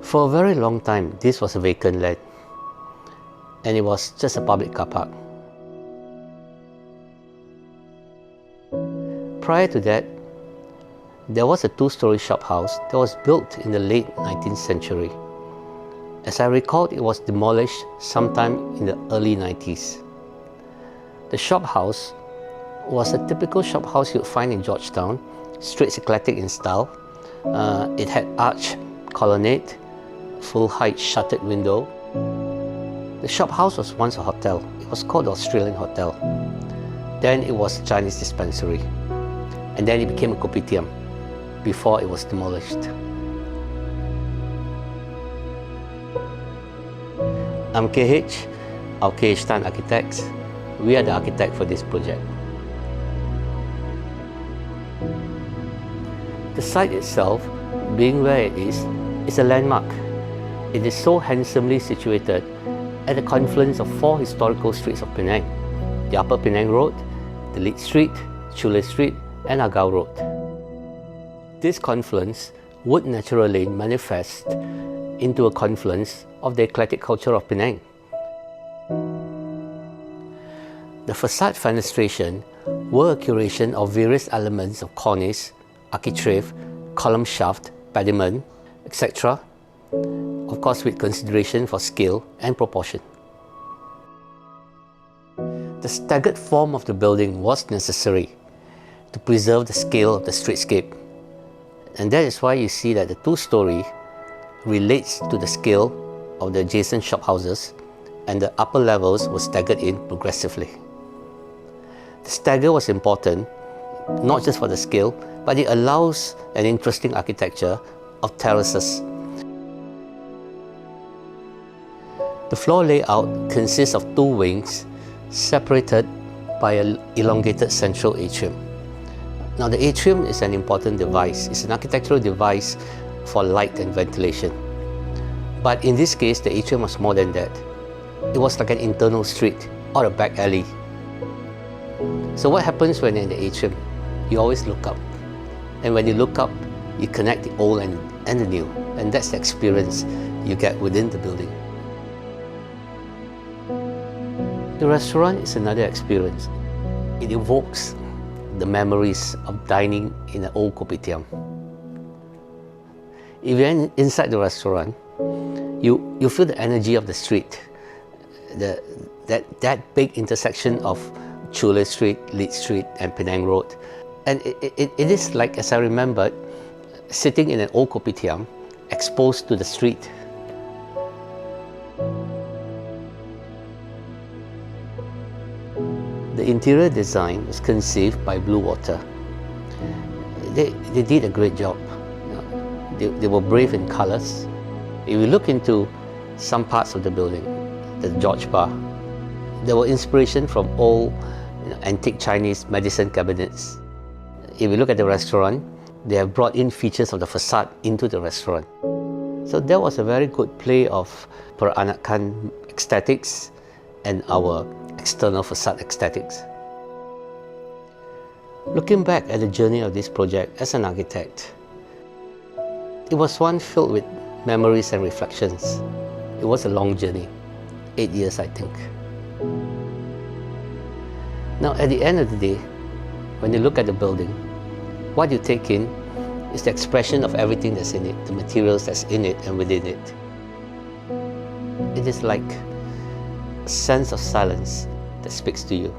For a very long time, this was a vacant land, and it was just a public car park. Prior to that, there was a two-story shop house that was built in the late 19th century. As I recall, it was demolished sometime in the early 90s. The shop house was a typical shop house you'd find in Georgetown, straight eclectic in style. It had arched colonnade, full-height shuttered window. The shop house was once a hotel. It was called the Australian Hotel. Then it was a Chinese dispensary. And then it became a kopitiam before it was demolished. I'm KH, our KH Tan Architects. We are the architect for this project. The site itself, being where it is a landmark. It is so handsomely situated at the confluence of four historical streets of Penang: the Upper Penang Road, the Lead Street, Chule Street, and Agao Road. This confluence would naturally manifest into a confluence of the eclectic culture of Penang. The facade fenestration were a curation of various elements of cornice, architrave, column shaft, pediment, etc., of course with consideration for scale and proportion. The staggered form of the building was necessary to preserve the scale of the streetscape, and that is why you see that the two-story relates to the scale of the adjacent shop houses, and the upper levels were staggered in progressively. The stagger was important not just for the scale, but it allows an interesting architecture of terraces. The floor layout consists of two wings separated by an elongated central atrium. Now, the atrium is an important device. It's an architectural device for light and ventilation. But in this case, the atrium was more than that. It was like an internal street or a back alley. So what happens when you're in the atrium? You always look up. And when you look up, you connect the old and the new. And that's the experience you get within the building. The restaurant is another experience. It evokes the memories of dining in an old kopitiam. If you're inside the restaurant, you feel the energy of the street, that big intersection of Chule Street, Lead Street, and Penang Road. And it is like, as I remembered, sitting in an old kopitiam, exposed to the street. The interior design was conceived by Blue Water. They did a great job. They were brave in colors. If you look into some parts of the building, the George Bar, there were inspiration from old antique Chinese medicine cabinets. If you look at the restaurant, they have brought in features of the facade into the restaurant. So there was a very good play of Peranakan aesthetics and our external facade aesthetics. Looking back at the journey of this project as an architect, it was one filled with memories and reflections. It was a long journey, 8 years I think. Now at the end of the day, when you look at the building, what you take in is the expression of everything that's in it, the materials that's in it and within it. It is like a sense of silence that speaks to you.